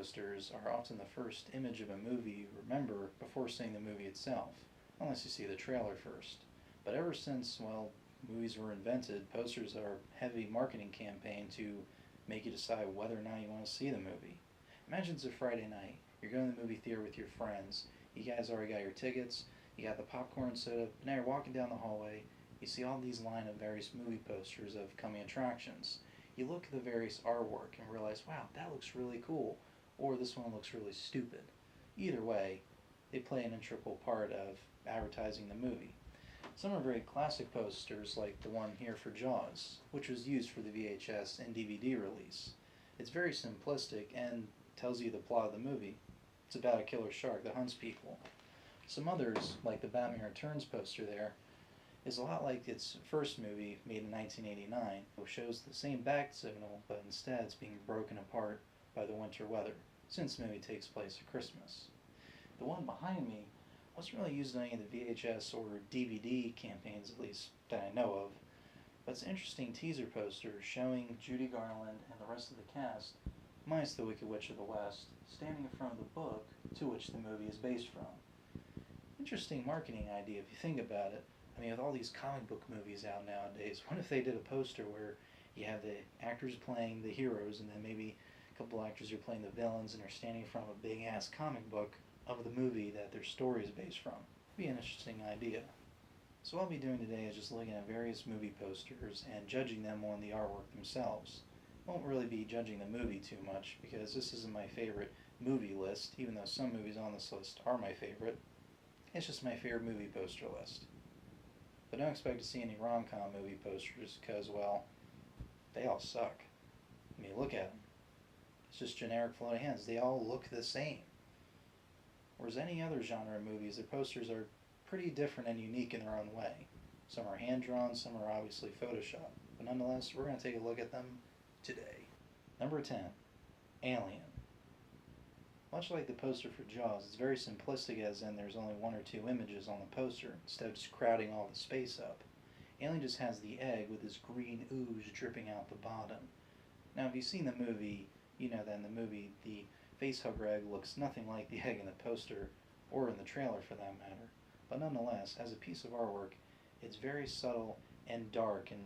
posters are often the first image of a movie you remember before seeing the movie itself, unless you see the trailer first. But ever since, well, movies were invented, posters are a heavy marketing campaign to make you decide whether or not you want to see the movie. Imagine it's a Friday night. You're going to the movie theater with your friends. You guys already got your tickets. You got the popcorn soda. But now you're walking down the hallway. You see all these line of various movie posters of coming attractions. You look at the various artwork and realize, wow, that looks really cool. Or this one looks really stupid. Either way, they play an integral part of advertising the movie. Some are very classic posters, like the one here for Jaws, which was used for the VHS and DVD release. It's very simplistic and tells you the plot of the movie. It's about a killer shark that hunts people. Some others, like the Batman Returns poster there, is a lot like its first movie, made in 1989, which shows the same bat signal, but instead it's being broken apart by the winter weather, since the movie takes place at Christmas. The one behind me wasn't really used in any of the VHS or DVD campaigns, at least that I know of, but it's an interesting teaser poster showing Judy Garland and the rest of the cast, minus the Wicked Witch of the West, standing in front of the book to which the movie is based from. Interesting marketing idea if you think about it. I mean, with all these comic book movies out nowadays, what if they did a poster where you have the actors playing the heroes and then maybe a couple actors are playing the villains and are standing in front of a big-ass comic book of the movie that their story is based from? It'd be an interesting idea. So what I'll be doing today is just looking at various movie posters and judging them on the artwork themselves. Won't really be judging the movie too much because this isn't my favorite movie list, even though some movies on this list are my favorite. It's just my favorite movie poster list. But don't expect to see any rom-com movie posters because, well, they all suck. I mean, look at them. It's just generic floating heads. They all look the same. Whereas any other genre of movies, their posters are pretty different and unique in their own way. Some are hand-drawn, some are obviously Photoshopped. But nonetheless, we're going to take a look at them today. Number 10, Alien. Much like the poster for Jaws, it's very simplistic as in there's only one or two images on the poster, instead of just crowding all the space up. Alien just has the egg with this green ooze dripping out the bottom. Now if you've seen the movie, you know that in the movie the facehugger egg looks nothing like the egg in the poster, or in the trailer for that matter. But nonetheless, as a piece of artwork, it's very subtle and dark in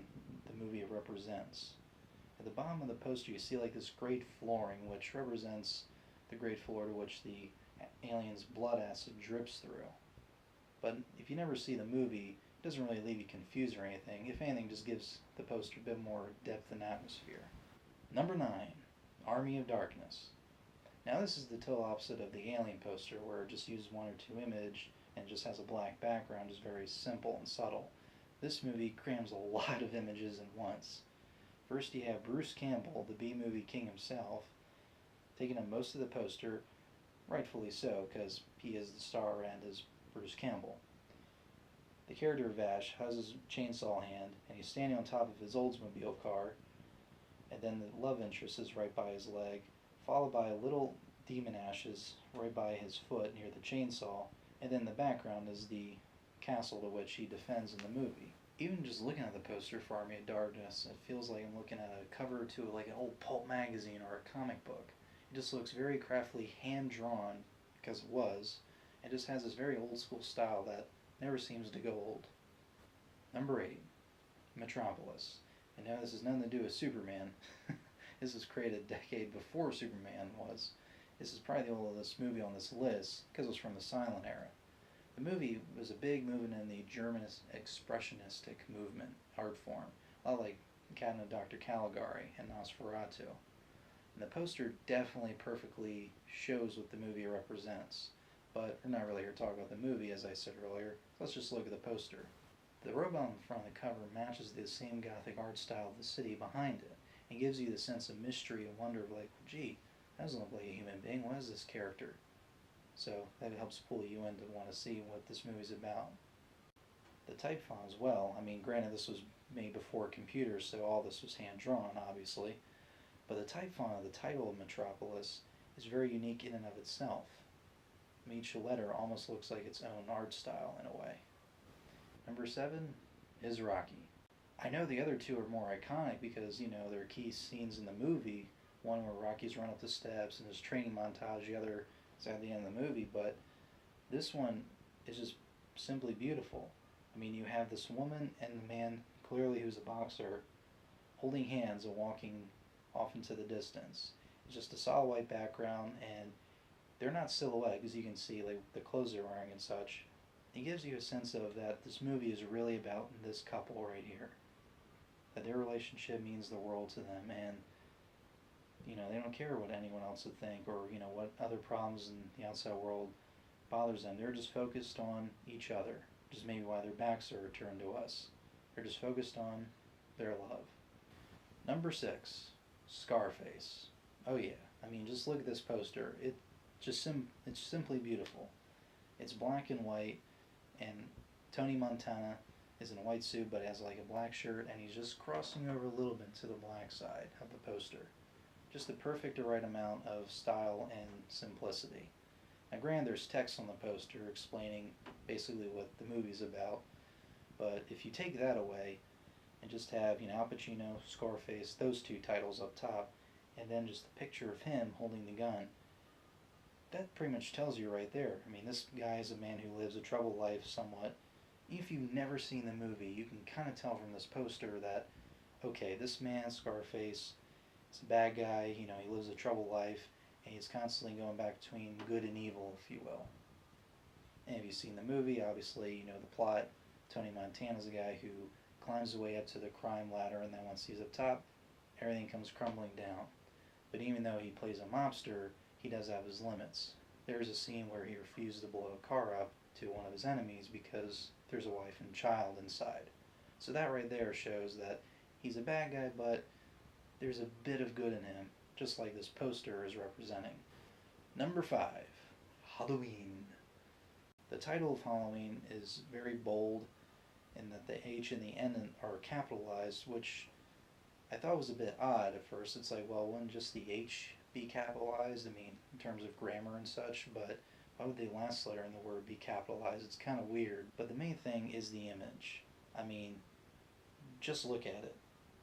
the movie it represents. At the bottom of the poster you see like this great flooring, which represents the great floor to which the alien's blood acid drips through. But if you never see the movie, it doesn't really leave you confused or anything. If anything, just gives the poster a bit more depth and atmosphere. Number 9, Army of Darkness. Now this is the total opposite of the Alien poster, where it just uses one or two images and just has a black background, just very simple and subtle. This movie crams a lot of images at once. First you have Bruce Campbell, the B-movie king himself, taking up most of the poster, rightfully so, because he is the star and is Bruce Campbell. The character Vash has his chainsaw hand, and he's standing on top of his Oldsmobile car, and then the love interest is right by his leg, followed by little demon ashes right by his foot near the chainsaw, and then the background is the castle to which he defends in the movie. Even just looking at the poster for Army of Darkness, it feels like I'm looking at a cover to like an old pulp magazine or a comic book. It just looks very craftily hand-drawn, because it was, and just has this very old-school style that never seems to go old. Number 8, Metropolis. And now this has nothing to do with Superman. This was created a decade before Superman was. This is probably the oldest movie on this list, because it was from the silent era. The movie was a big movement in the German expressionistic movement, art form, a lot like Cabinet of Dr. Caligari and Nosferatu. And the poster definitely perfectly shows what the movie represents. But we're not really here to talk about the movie, as I said earlier. Let's just look at the poster. The robot in front of the cover matches the same gothic art style of the city behind it, and gives you the sense of mystery and wonder of like, gee, that doesn't look like a human being. What is this character? So that helps pull you in to want to see what this movie's about. The type font as well. I mean, granted this was made before computers, so all this was hand-drawn, obviously. But the type font of the title of Metropolis is very unique in and of itself. I mean, each letter almost looks like its own art style in a way. Number 7 is Rocky. I know the other two are more iconic because, you know, they're key scenes in the movie, one where Rocky's run up the steps and his training montage, the other is at the end of the movie, but this one is just simply beautiful. I mean, you have this woman and the man, clearly who's a boxer, holding hands and walking off into the distance. It's just a solid white background, and they're not silhouette, as you can see, like the clothes they're wearing and such. It gives you a sense of that this movie is really about this couple right here. That their relationship means the world to them, and they don't care what anyone else would think, or what other problems in the outside world bothers them. They're just focused on each other, which is maybe why their backs are turned to us. They're just focused on their love. Number 6, Scarface. Oh yeah, I mean, just look at this poster. It's simply beautiful. It's black and white, and Tony Montana is in a white suit but has like a black shirt, and he's just crossing over a little bit to the black side of the poster. Just the perfect right amount of style and simplicity. Now granted, there's text on the poster explaining basically what the movie's about, but if you take that away and just have Al Pacino, Scarface, those two titles up top, and then just a picture of him holding the gun, that pretty much tells you right there. I mean, this guy is a man who lives a troubled life somewhat. If you've never seen the movie, you can kind of tell from this poster that, okay, this man, Scarface, is a bad guy, he lives a troubled life, and he's constantly going back between good and evil, if you will. And if you've seen the movie, obviously, you know the plot. Tony Montana's a guy who climbs his way up to the crime ladder, and then once he's up top, everything comes crumbling down. But even though he plays a mobster, he does have his limits. There's a scene where he refuses to blow a car up to one of his enemies because there's a wife and child inside. So that right there shows that he's a bad guy, but there's a bit of good in him, just like this poster is representing. Number 5, Halloween. The title of Halloween is very bold in that the H and the N are capitalized, which I thought was a bit odd at first. It's like, well, wouldn't just the H be capitalized? I mean, in terms of grammar and such, but why would the last letter in the word be capitalized? It's kind of weird. But the main thing is the image. I mean, just look at it.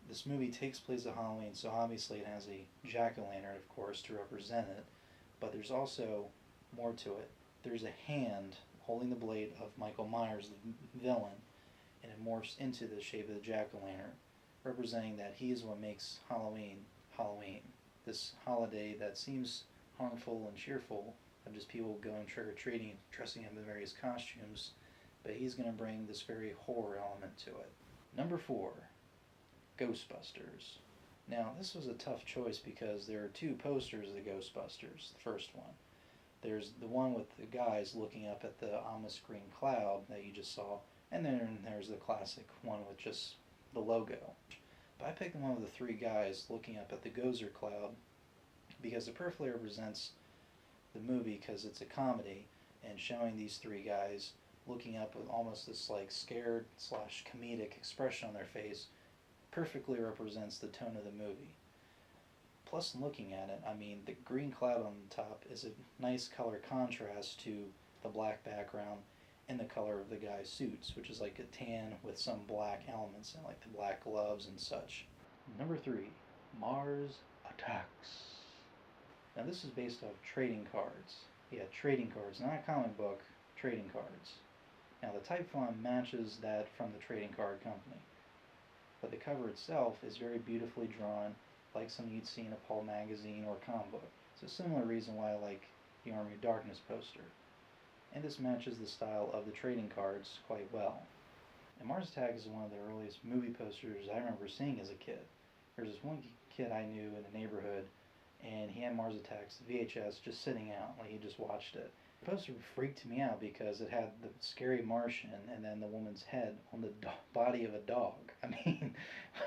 This movie takes place at Halloween, so obviously it has a jack-o'-lantern, of course, to represent it. But there's also more to it. There's a hand holding the blade of Michael Myers, the villain, and it morphs into the shape of the jack-o'-lantern, representing that he is what makes Halloween Halloween. This holiday that seems harmful and cheerful, of just people going trick-or-treating, dressing up in various costumes, but he's going to bring this very horror element to it. Number 4, Ghostbusters. Now, this was a tough choice because there are 2 posters of the Ghostbusters, the first one. There's the one with the guys looking up at the ominous green cloud that you just saw, and then there's the classic one with just the logo. But I picked the one with the 3 guys looking up at the Gozer cloud because it perfectly represents the movie, because it's a comedy, and showing these 3 guys looking up with almost this like scared / comedic expression on their face perfectly represents the tone of the movie. Plus, looking at it, I mean, the green cloud on the top is a nice color contrast to the black background and the color of the guy's suits, which is like a tan with some black elements in, like the black gloves and such. Number 3, Mars Attacks. Now this is based off trading cards. Yeah, trading cards, not a comic book, trading cards. Now the type font matches that from the trading card company, but the cover itself is very beautifully drawn, like something you'd see in a pulp magazine or comic book. It's a similar reason why I like the Army of Darkness poster. And this matches the style of the trading cards quite well. And Mars Attacks is one of the earliest movie posters I remember seeing as a kid. There's this one kid I knew in the neighborhood, and he had Mars Attacks VHS just sitting out, like he just watched it. The poster freaked me out because it had the scary Martian and then the woman's head on the body of a dog. I mean,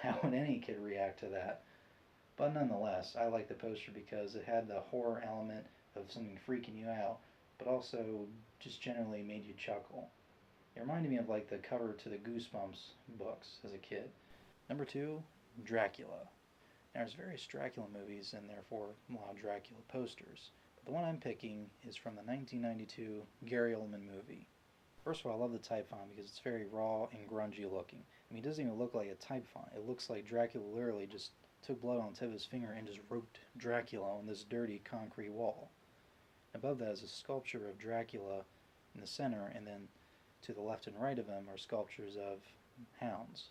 how would any kid react to that? But nonetheless, I liked the poster because it had the horror element of something freaking you out, but also just generally made you chuckle. It reminded me of like the cover to the Goosebumps books as a kid. Number 2, Dracula. Now, there's various Dracula movies and therefore a lot of Dracula posters. But the one I'm picking is from the 1992 Gary Oldman movie. First of all, I love the type font because it's very raw and grungy looking. I mean, it doesn't even look like a type font. It looks like Dracula literally just took blood on the tip of his finger and just wrote Dracula on this dirty concrete wall. Above that is a sculpture of Dracula in the center, and then to the left and right of him are sculptures of hounds.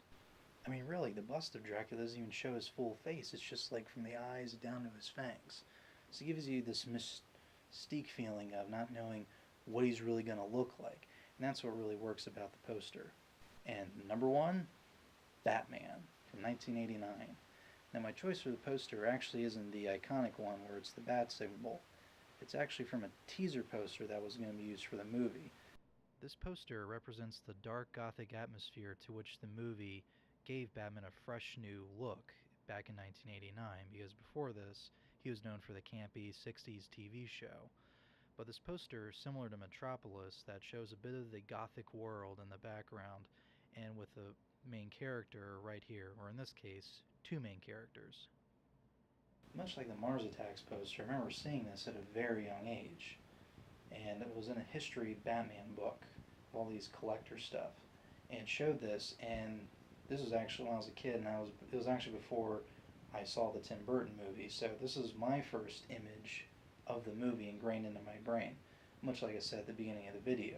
I mean, really, the bust of Dracula doesn't even show his full face. It's just like from the eyes down to his fangs. So it gives you this mystique feeling of not knowing what he's really going to look like. And that's what really works about the poster. And number one, Batman from 1989. Now, my choice for the poster actually isn't the iconic one where it's the bat symbol. It's actually from a teaser poster that was going to be used for the movie. This poster represents the dark gothic atmosphere to which the movie gave Batman a fresh new look back in 1989, because before this, he was known for the campy 60s TV show. But this poster, similar to Metropolis, that shows a bit of the gothic world in the background, and with the main character right here, or in this case, two main characters. Much like the Mars Attacks poster, I remember seeing this at a very young age. And it was in a history Batman book, all these collector stuff, and it showed this. And this was actually when I was a kid, and it was actually before I saw the Tim Burton movie. So this is my first image of the movie ingrained into my brain. Much like I said at the beginning of the video,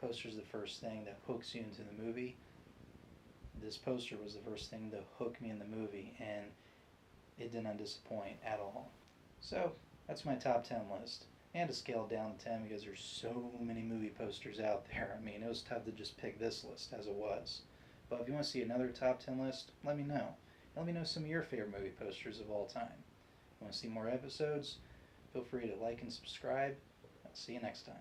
poster's the first thing that hooks you into the movie. This poster was the first thing to hook me in the movie, and it did not disappoint at all. So that's my top 10 list. And to scale down to 10 because there's so many movie posters out there. I mean, it was tough to just pick this list as it was. But if you want to see another top 10 list, let me know. Let me know some of your favorite movie posters of all time. Want to see more episodes? Feel free to like and subscribe. I'll see you next time.